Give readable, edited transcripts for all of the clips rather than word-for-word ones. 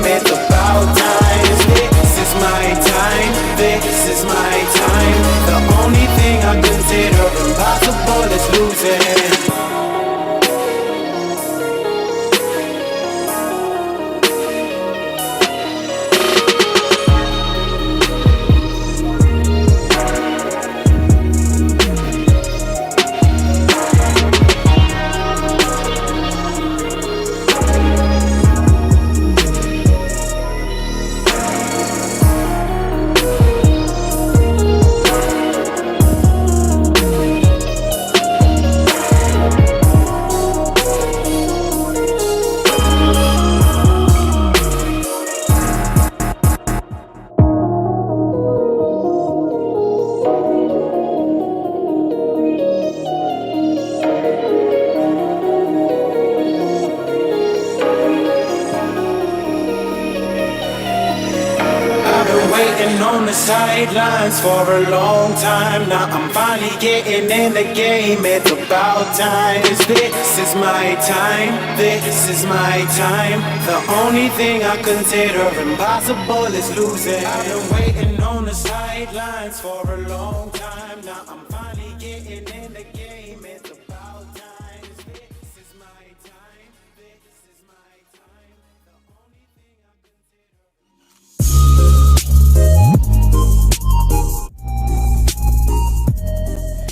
game, it's about time. This is my time, this is my time. The only thing I consider impossible is losing. On the sidelines for a long time now, I'm finally getting in the game. It's about time. This is my time. This is my time. The only thing I consider impossible is losing. I've been waiting on the sidelines for a long time now, I'm finally getting in the game. It's about time. This is my time. This is my time. The only thing I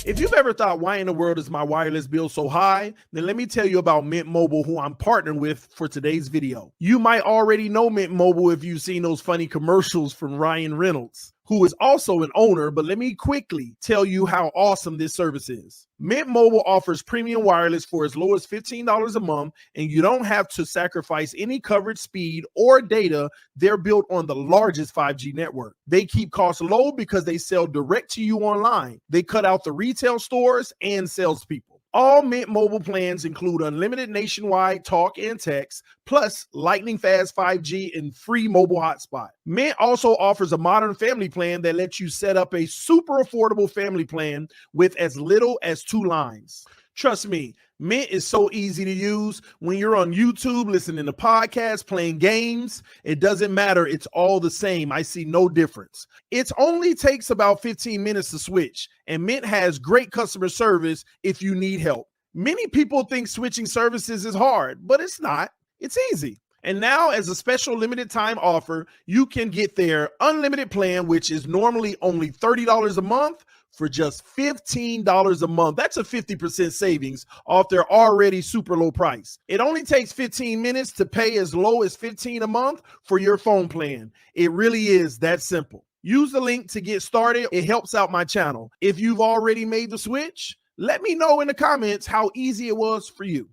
If you've ever thought, why in the world is my wireless bill so high? Then let me tell you about Mint Mobile, who I'm partnering with for today's video. You might already know Mint Mobile if you've seen those funny commercials from Ryan Reynolds, who is also an owner, but let me quickly tell you how awesome this service is. Mint Mobile offers premium wireless for as low as $15 a month, and you don't have to sacrifice any coverage, speed, or data. They're built on the largest 5G network. They keep costs low because they sell direct to you online. They cut out the retail stores and salespeople. All Mint Mobile plans include unlimited nationwide talk and text, plus lightning fast 5G and free mobile hotspot. Mint also offers a modern family plan that lets you set up a super affordable family plan with as little as 2 lines. Trust me, Mint is so easy to use. When you're on YouTube, listening to podcasts, playing games, it doesn't matter. It's all the same. I see no difference. It only takes about 15 minutes to switch, and Mint has great customer service if you need help. Many people think switching services is hard, but it's not. It's easy. And now, as a special limited time offer, you can get their unlimited plan, which is normally only $30 a month, for just $15 a month. That's a 50% savings off their already super low price. It only takes 15 minutes to pay as low as $15 a month for your phone plan. It really is that simple. Use the link to get started. It helps out my channel. If you've already made the switch, let me know in the comments how easy it was for you.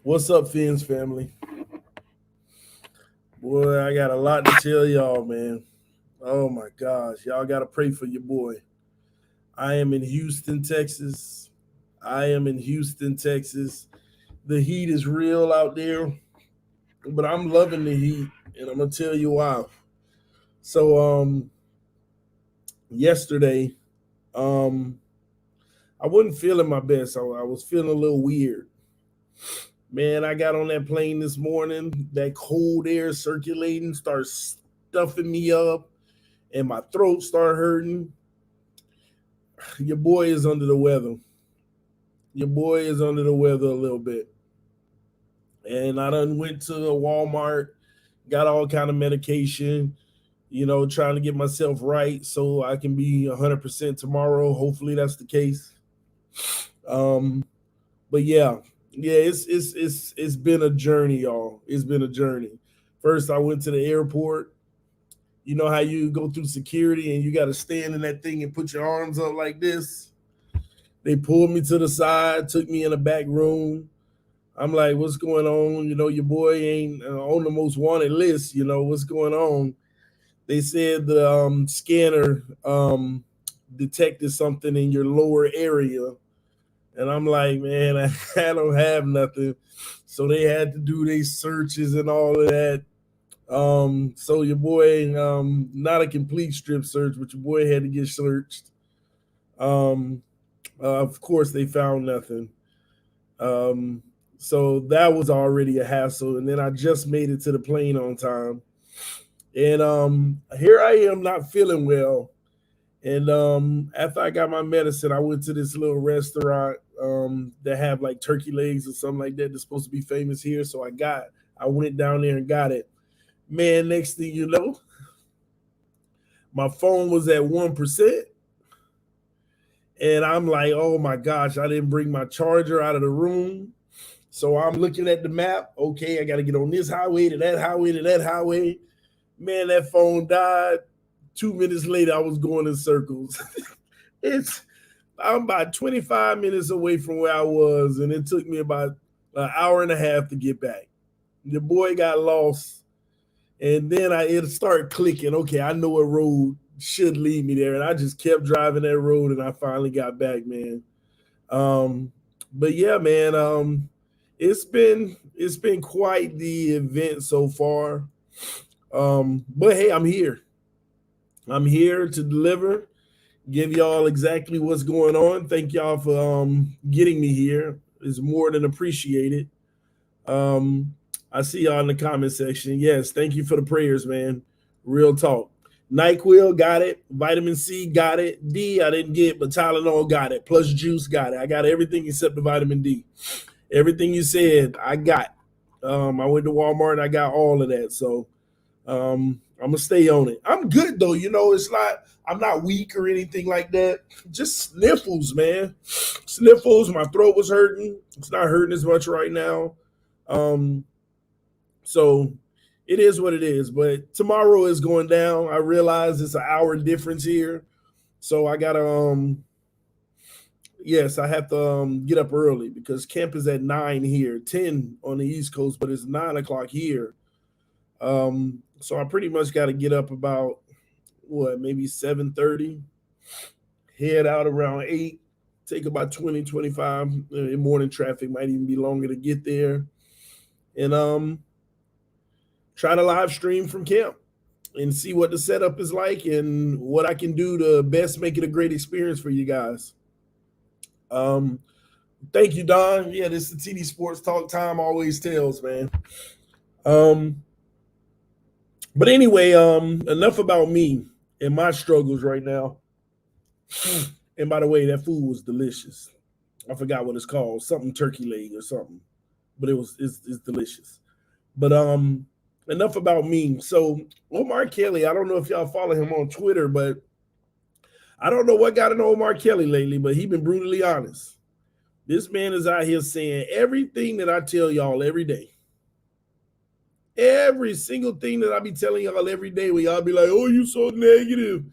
What's up, Fins family? Boy, I got a lot to tell y'all, man. Oh my gosh, y'all got to pray for your boy. I am in Houston, Texas. The heat is real out there, but I'm loving the heat, and I'm gonna tell you why. So, yesterday, I wasn't feeling my best. I was feeling a little weird. Man, I got on that plane this morning. That cold air circulating starts stuffing me up, and my throat started hurting. Your boy is under the weather. A little bit. And I done went to Walmart, got all kind of medication, trying to get myself right so I can be 100% tomorrow. Hopefully that's the case. But yeah, it's been a journey, y'all. It's been a journey. First, I went to the airport. You know how you go through security and you got to stand in that thing and put your arms up like this? They pulled me to the side, took me in a back room. I'm like, what's going on? Your boy ain't on the most wanted list. What's going on? They said the scanner detected something in your lower area. And I'm like, man, I don't have nothing. So they had to do their searches and all of that. So your boy, not a complete strip search, but your boy had to get searched. Of course, they found nothing. Um, so that was already a hassle. And then I just made it to the plane on time. And here I am not feeling well. And after I got my medicine, I went to this little restaurant that have like turkey legs or something like that that's supposed to be famous here. So I went down there and got it. Man, next thing you know, my phone was at 1%. And I'm like, oh my gosh, I didn't bring my charger out of the room. So I'm looking at the map. Okay, I got to get on this highway to that highway to that highway. Man, that phone died. 2 minutes later, I was going in circles. I'm about 25 minutes away from where I was, and it took me about an hour and a half to get back. The boy got lost, and then it started clicking. Okay, I know a road should lead me there, and I just kept driving that road, and I finally got back, man. But yeah, man, it's been quite the event so far. But hey, I'm here. I'm here to deliver, give y'all exactly what's going on. Thank y'all for getting me here. It's more than appreciated. I see y'all in the comment section. Yes, thank you for the prayers, man. Real talk. NyQuil got it. Vitamin C got it. D I didn't get, but Tylenol got it. Plus juice got it. I got everything except the vitamin D. Everything you said, I got. I went to Walmart. I got all of that. So I'm gonna stay on it. I'm good though. It's not. I'm not weak or anything like that. Just sniffles, man. Sniffles. My throat was hurting. It's not hurting as much right now. So it is what it is. But tomorrow is going down. I realize it's an hour difference here, so I gotta yes, I have to get up early because camp is at 9 here, 10 on the East Coast, but it's 9 o'clock here. So I pretty much got to get up about maybe 7:30, head out around 8, take about 20, 25. In morning traffic might even be longer to get there, and try to live stream from camp and see what the setup is like and what I can do to best make it a great experience for you guys. Thank you, Don. Yeah, this is the TD Sports Talk time always tells, man. But anyway, enough about me and my struggles right now. And by the way, that food was delicious. I forgot what it's called, something turkey leg or something, but it's delicious. But enough about me. So Omar Kelly, I don't know if y'all follow him on Twitter, but I don't know what got into Omar Kelly lately, but he's been brutally honest. This man is out here saying everything that I tell y'all every day. Every single thing that I be telling y'all every day, where y'all be like, oh, you so negative.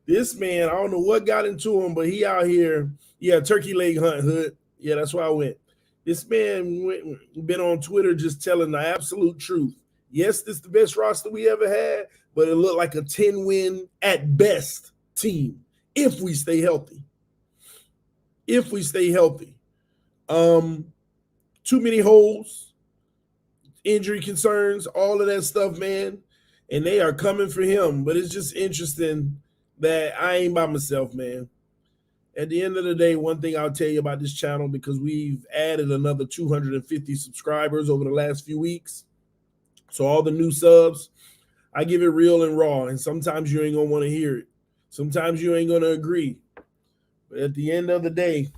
This man, I don't know what got into him, but he out here, turkey leg hunt hood. Yeah, that's why I went. This man been on Twitter just telling the absolute truth. Yes, this is the best roster we ever had, but it looked like a 10-win at best team if we stay healthy. If we stay healthy. Too many holes, injury concerns, all of that stuff, man. And they are coming for him. But it's just interesting that I ain't by myself, man. At the end of the day, one thing I'll tell you about this channel, because we've added another 250 subscribers over the last few weeks. So all the new subs, I give it real and raw. And sometimes you ain't going to want to hear it. Sometimes you ain't going to agree. But at the end of the day,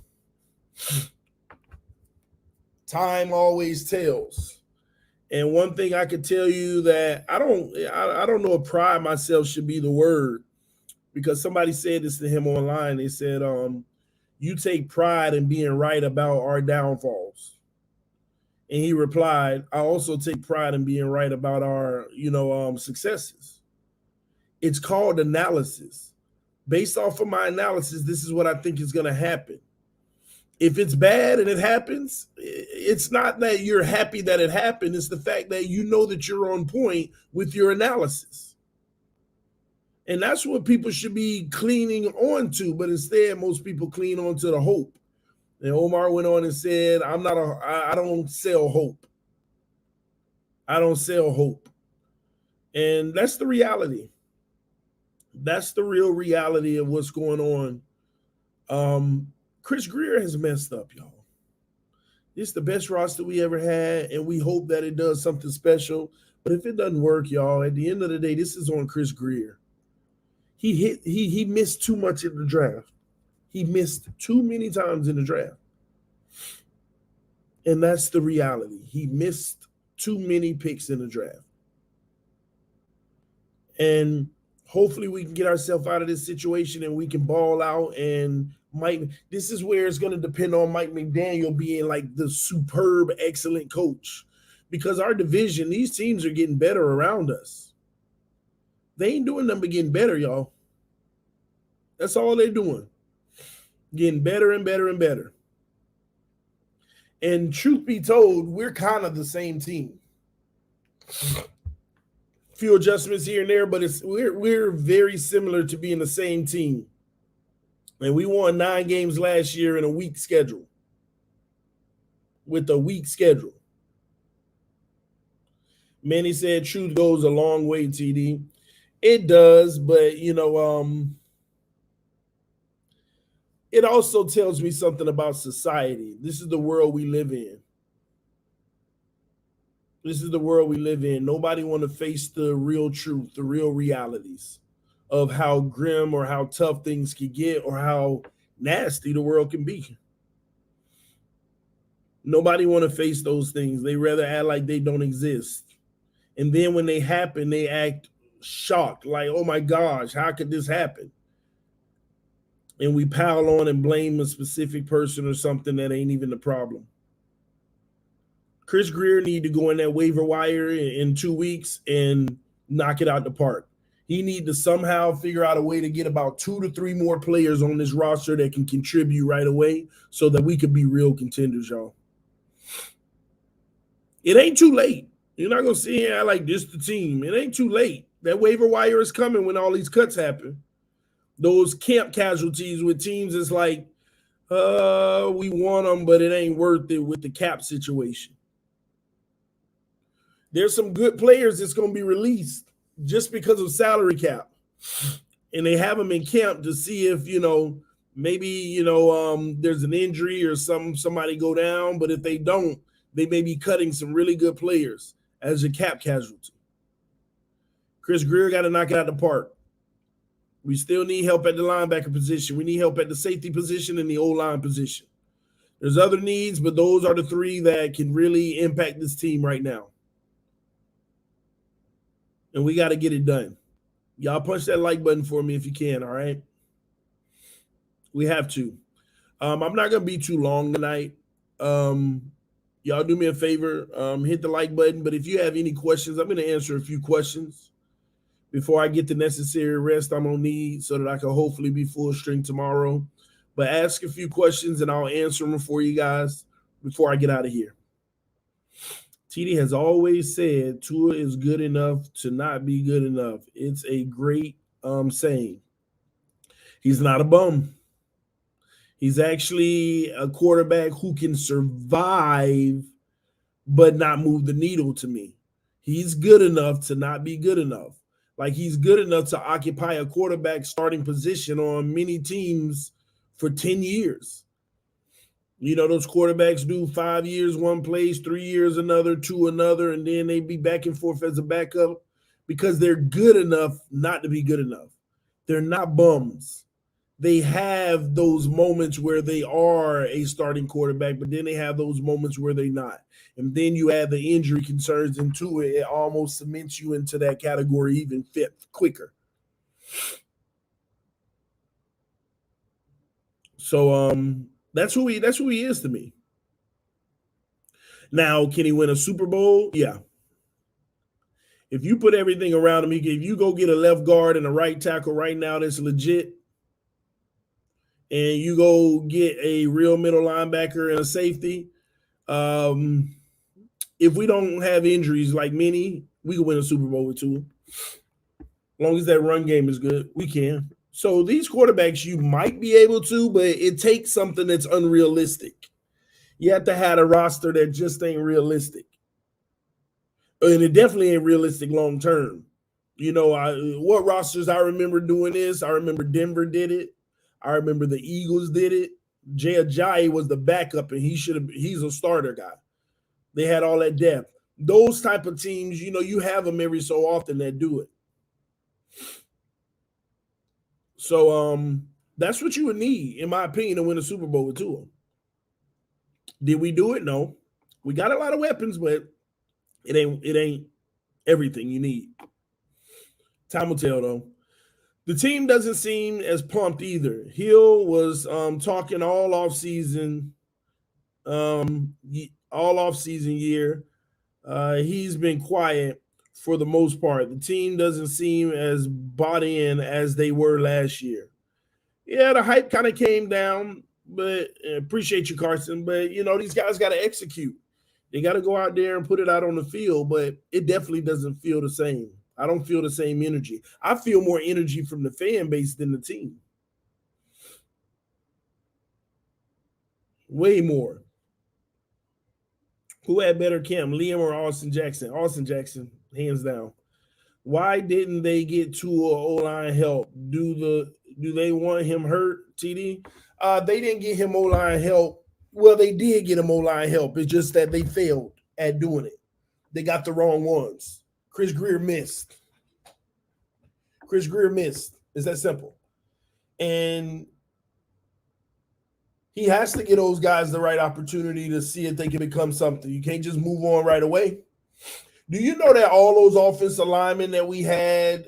time always tells. And one thing I could tell you that I don't know if pride myself should be the word, because somebody said this to him online. They said, you take pride in being right about our downfalls. And he replied, I also take pride in being right about our, successes. It's called analysis. Based off of my analysis, this is what I think is going to happen. If it's bad and it happens, it's not that you're happy that it happened. It's the fact that you know that you're on point with your analysis. And that's what people should be cleaning on to. But instead, most people clean on to the hope. And Omar went on and said, I don't sell hope. I don't sell hope. And that's the reality. That's the real reality of what's going on. Chris Greer has messed up, y'all. This is the best roster we ever had, and we hope that it does something special. But if it doesn't work, y'all, at the end of the day, this is on Chris Greer. He missed too much in the draft. He missed too many times in the draft. And that's the reality. He missed too many picks in the draft. And hopefully we can get ourselves out of this situation and we can ball out. And this is where it's going to depend on Mike McDaniel being like the superb, excellent coach. Because our division, these teams are getting better around us. They ain't doing nothing but getting better, y'all. That's all they're doing. Getting better and better and better. And truth be told, we're kind of the same team. Few adjustments here and there, but we're very similar to being the same team. And we won 9 games last year in a weak schedule. With a weak schedule. Manny said truth goes a long way, TD. It does, but it also tells me something about society. This is the world we live in. This is the world we live in. Nobody want to face the real truth, the real realities of how grim or how tough things can get or how nasty the world can be. Nobody want to face those things. They rather act like they don't exist. And then when they happen, they act shocked, like, oh my gosh, how could this happen? And we pile on and blame a specific person or something that ain't even the problem. Chris Greer need to go in that waiver wire in 2 weeks and knock it out the park. He need to somehow figure out a way to get about 2 to 3 more players on this roster that can contribute right away so that we could be real contenders, y'all. It ain't too late. You're not going to see here like this the team. It ain't too late. That waiver wire is coming when all these cuts happen. Those camp casualties with teams is like, we want them, but it ain't worth it with the cap situation. There's some good players that's going to be released just because of salary cap. And they have them in camp to see if, maybe, there's an injury or somebody go down. But if they don't, they may be cutting some really good players as a cap casualty. Chris Greer got to knock it out the park. We still need help at the linebacker position. We need help at the safety position and the O-line position. There's other needs, but those are the 3 that can really impact this team right now. And we got to get it done. Y'all punch that like button for me if you can, all right? We have to. I'm not going to be too long tonight. Y'all do me a favor. Hit the like button. But if you have any questions, I'm going to answer a few questions before I get the necessary rest I'm going to need so that I can hopefully be full strength tomorrow. But ask a few questions and I'll answer them for you guys before I get out of here. TD has always said Tua is good enough to not be good enough. It's a great saying. He's not a bum. He's actually a quarterback who can survive but not move the needle to me. He's good enough to not be good enough. Like he's good enough to occupy a quarterback starting position on many teams for 10 years. Those quarterbacks do 5 years one place, 3 years another, 2 another, and then they be back and forth as a backup because they're good enough not to be good enough. They're not bums. They have those moments where they are a starting quarterback, but then they have those moments where they're not. And then you add the injury concerns into it, it almost cements you into that category even quicker. So that's who he is to me. Now, can he win a Super Bowl? Yeah. If you put everything around him, if you go get a left guard and a right tackle right now that's legit, and you go get a real middle linebacker and a safety, if we don't have injuries like many, we can win a Super Bowl with Tua. As long as that run game is good, we can. So these quarterbacks, you might be able to, but it takes something that's unrealistic. You have to have a roster that just ain't realistic. And it definitely ain't realistic long term. What rosters I remember doing this? I remember Denver did it. I remember the Eagles did it. Jay Ajayi was the backup, and he's a starter guy. They had all that depth. Those type of teams, you have them every so often that do it. So that's what you would need, in my opinion, to win a Super Bowl with Tua. Did we do it? No. We got a lot of weapons, but it ain't everything you need. Time will tell, though. The team doesn't seem as pumped either. Hill was talking all off season year. He's been quiet for the most part. The team doesn't seem as bought in as they were last year. Yeah, the hype kind of came down, but appreciate you, Carson. But, these guys got to execute. They got to go out there and put it out on the field, but it definitely doesn't feel the same. I don't feel the same energy. I feel more energy from the fan base than the team. Way more. Who had better camp, Liam or Austin Jackson? Austin Jackson, hands down. Why didn't they get Tua O-line help? Do they want him hurt, TD? They didn't get him O-line help. Well, they did get him O-line help. It's just that they failed at doing it. They got the wrong ones. Chris Greer missed. It's that simple. And he has to get those guys the right opportunity to see if they can become something. You can't just move on right away. Do you know that all those offensive linemen that we had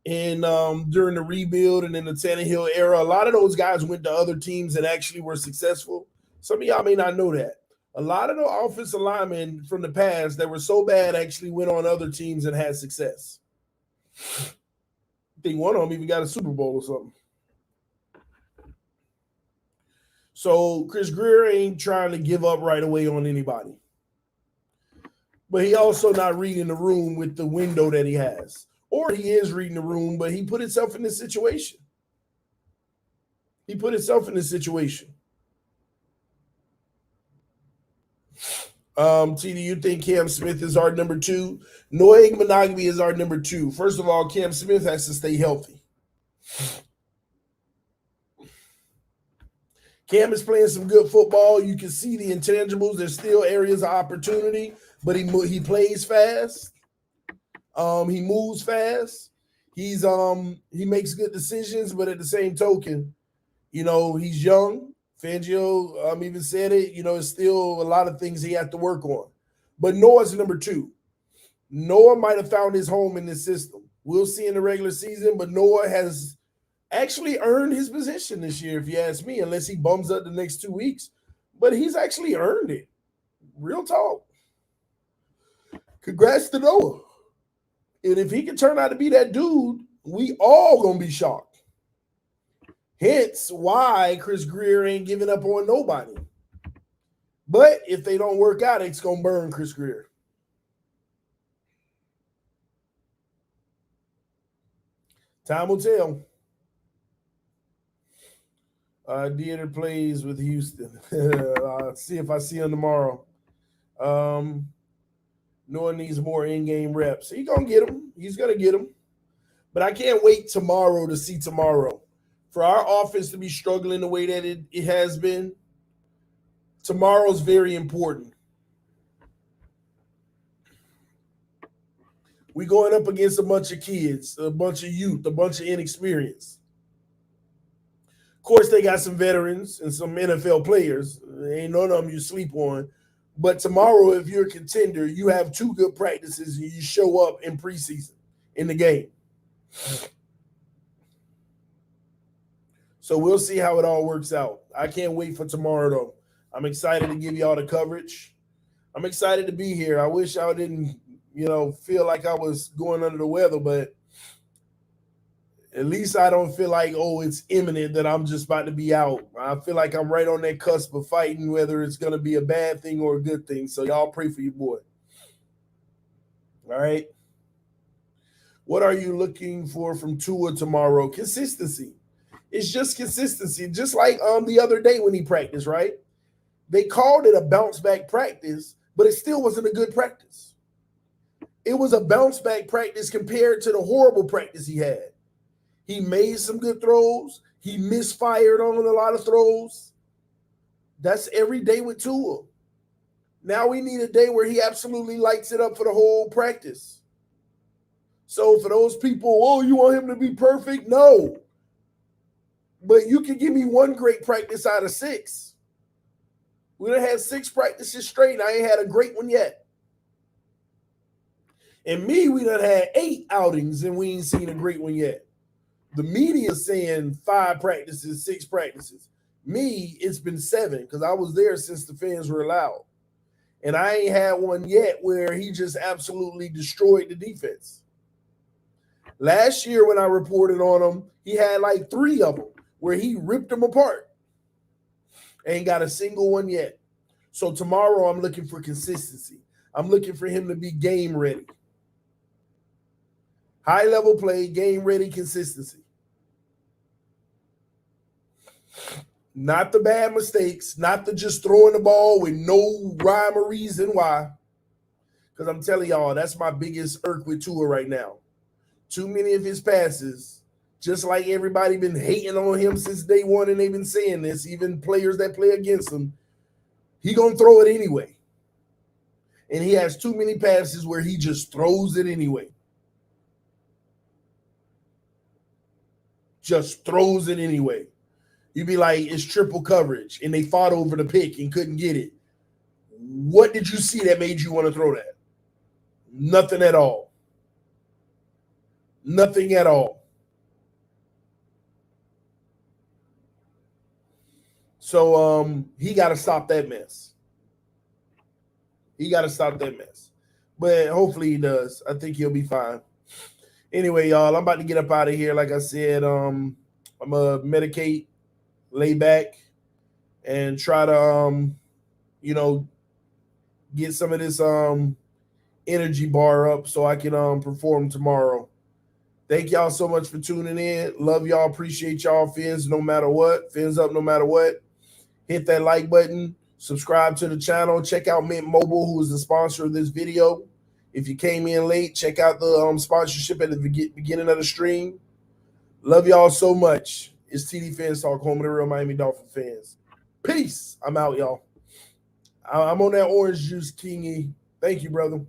during the rebuild and in the Tannehill era, a lot of those guys went to other teams and actually were successful? Some of y'all may not know that. A lot of the offensive linemen from the past that were so bad actually went on other teams and had success. I think one of them even got a Super Bowl or something. So Chris Greer ain't trying to give up right away on anybody. But he also not reading the room with the window that he has. Or he is reading the room, but he put himself in this situation. TD, you think Cam Smith is our number 2? Noah Monogamy is our number 2. First of all, Cam Smith has to stay healthy. Cam is playing some good football. You can see the intangibles. There's still areas of opportunity, but he plays fast. He moves fast. He makes good decisions, but at the same token, he's young. Fangio even said it. It's still a lot of things he has to work on. But Noah's number 2. Noah might have found his home in this system. We'll see in the regular season, but Noah has actually earned his position this year, if you ask me, unless he bums up the next 2 weeks. But he's actually earned it. Real talk. Congrats to Noah. And if he can turn out to be that dude, we all gonna be shocked. Hence why Chris Greer ain't giving up on nobody. But if they don't work out, it's gonna burn Chris Greer. Time will tell. Dieter plays with Houston. I'll see if I see him tomorrow. Noah needs more in-game reps. He's going to get them. He's going to get them. But I can't wait tomorrow to see tomorrow. For our offense to be struggling the way that it has been, tomorrow's very important. We going up against a bunch of kids, a bunch of youth, a bunch of inexperience. Of course, they got some veterans and some NFL players. Ain't none of them you sleep on. But tomorrow, if you're a contender, you have 2 good practices and you show up in preseason in the game. So we'll see how it all works out. I can't wait for tomorrow, though. I'm excited to give y'all the coverage. I'm excited to be here. I wish I didn't, feel like I was going under the weather, but at least I don't feel like, it's imminent that I'm just about to be out. I feel like I'm right on that cusp of fighting, whether it's going to be a bad thing or a good thing. So y'all pray for your boy. All right. What are you looking for from Tua tomorrow? Consistency. It's just consistency. Just like the other day when he practiced, right? They called it a bounce back practice, but it still wasn't a good practice. it was a bounce back practice compared to the horrible practice he had. He made some good throws. He misfired on a lot of throws. That's every day with Tua. Now we need a day where he absolutely lights it up for the whole practice. So for those people, oh, you want him to be perfect? No. But you can give me one great practice out of 6. We done had 6 practices straight. I ain't had a great one yet. And me, we done had 8 outings and we ain't seen a great one yet. The media saying 5 practices, 6 practices. Me, it's been 7 because I was there since the fans were allowed. And I ain't had one yet where he just absolutely destroyed the defense. Last year when I reported on him, he had like 3 of them where he ripped them apart. Ain't got a single one yet. So tomorrow I'm looking for consistency. I'm looking for him to be game ready. High level play, game ready, consistency. Not the bad mistakes, not the just throwing the ball with no rhyme or reason why. Because I'm telling y'all, that's my biggest irk with Tua right now. Too many of his passes, just like everybody been hating on him since day one, and they've been saying this, even players that play against him, he gonna throw it anyway. And he has too many passes where he just throws it anyway. Just throws it anyway. You'd be like, it's triple coverage, and they fought over the pick and couldn't get it. What did you see that made you want to throw that? Nothing at all. Nothing at all. So he got to stop that mess. He got to stop that mess. But hopefully he does. I think he'll be fine. Anyway, y'all, I'm about to get up out of here. Like I said, I'm going to medicate, lay back, and try to, get some of this energy bar up so I can perform tomorrow. Thank y'all so much for tuning in. Love y'all. Appreciate y'all. Fins no matter what. Fins up no matter what. Hit that like button. Subscribe to the channel. Check out Mint Mobile, who is the sponsor of this video. If you came in late, check out the sponsorship at the beginning of the stream. Love y'all so much. It's TD Fans Talk, home of the real Miami Dolphins fans. Peace. I'm out, y'all. I'm on that orange juice, Kingy. Thank you, brother.